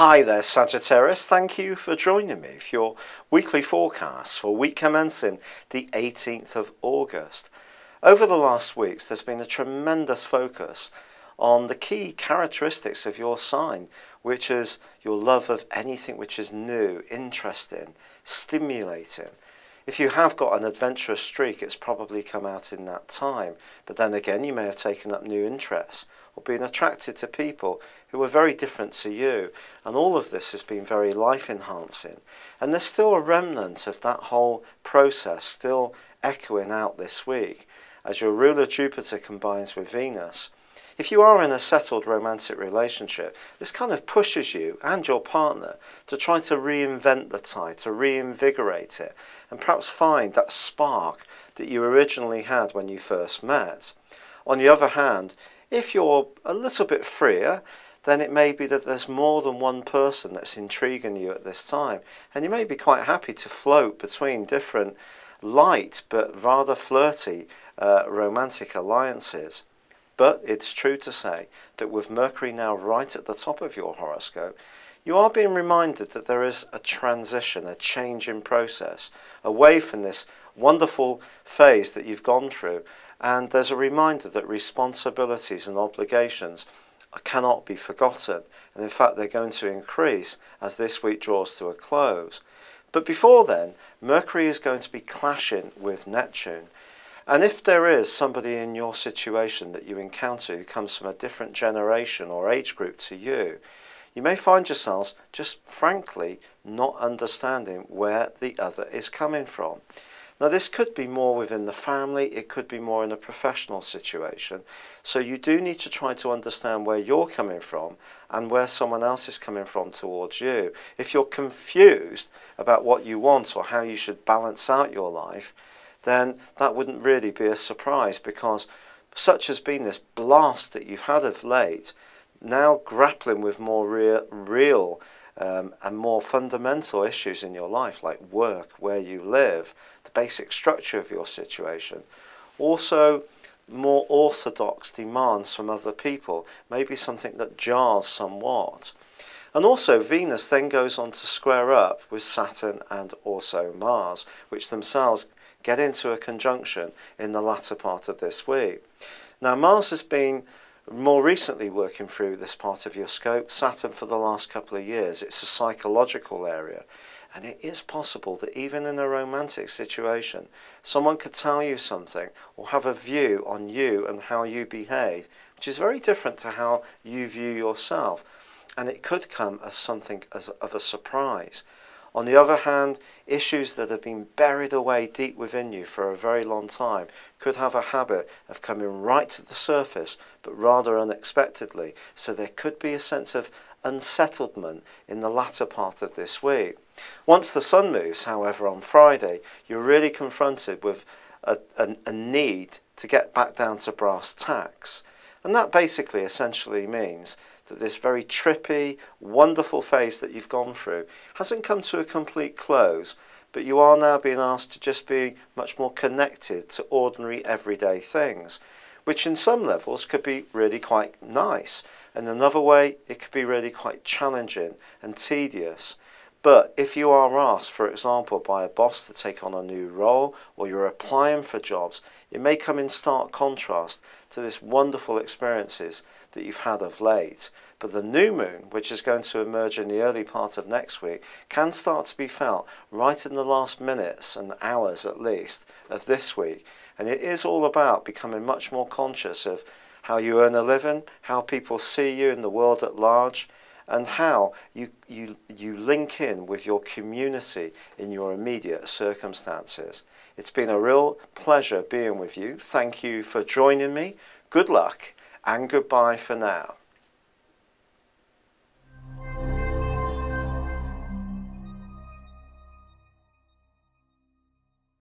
Hi there, Sagittarius. Thank you for joining me for your weekly forecast for week commencing the 18th of August. Over the last weeks, there's been a tremendous focus on the key characteristics of your sign, which is your love of anything which is new, interesting, stimulating. If you have got an adventurous streak, it's probably come out in that time. But then again, you may have taken up new interests or been attracted to people who are very different to you. And all of this has been very life-enhancing. And there's still a remnant of that whole process still echoing out this week as your ruler Jupiter combines with Venus. If you are in a settled romantic relationship, this kind of pushes you and your partner to try to reinvent the tie, to reinvigorate it, and perhaps find that spark that you originally had when you first met. On the other hand, if you're a little bit freer, then it may be that there's more than one person that's intriguing you at this time, and you may be quite happy to float between different light but rather flirty romantic alliances. But it's true to say that with Mercury now right at the top of your horoscope, you are being reminded that there is a transition, a change in process, away from this wonderful phase that you've gone through. And there's a reminder that responsibilities and obligations cannot be forgotten. And in fact, they're going to increase as this week draws to a close. But before then, Mercury is going to be clashing with Neptune. And if there is somebody in your situation that you encounter who comes from a different generation or age group to you, you may find yourselves just frankly not understanding where the other is coming from. Now, this could be more within the family, it could be more in a professional situation. So you do need to try to understand where you're coming from and where someone else is coming from towards you. If you're confused about what you want or how you should balance out your life, then that wouldn't really be a surprise, because such has been this blast that you've had of late, now grappling with more real and more fundamental issues in your life, like work, where you live, the basic structure of your situation. Also, more orthodox demands from other people, maybe something that jars somewhat. And also Venus then goes on to square up with Saturn and also Mars, which themselves get into a conjunction in the latter part of this week. Now, Mars has been more recently working through this part of your scope, Saturn for the last couple of years. It's a psychological area, and it is possible that even in a romantic situation, someone could tell you something or have a view on you and how you behave, which is very different to how you view yourself, and it could come as something of a surprise. On the other hand, issues that have been buried away deep within you for a very long time could have a habit of coming right to the surface, but rather unexpectedly. So there could be a sense of unsettlement in the latter part of this week. Once the sun moves, however, on Friday, you're really confronted with a need to get back down to brass tacks. And that basically essentially means that this very trippy, wonderful phase that you've gone through hasn't come to a complete close, but you are now being asked to just be much more connected to ordinary everyday things, which in some levels could be really quite nice, and another way it could be really quite challenging and tedious. But if you are asked, for example, by a boss to take on a new role, or you're applying for jobs, it may come in stark contrast to this wonderful experiences that you've had of late. But the new moon, which is going to emerge in the early part of next week, can start to be felt right in the last minutes and hours at least of this week. And it is all about becoming much more conscious of how you earn a living, how people see you in the world at large, and how you link in with your community in your immediate circumstances. It's been a real pleasure being with you. Thank you for joining me. Good luck and goodbye for now.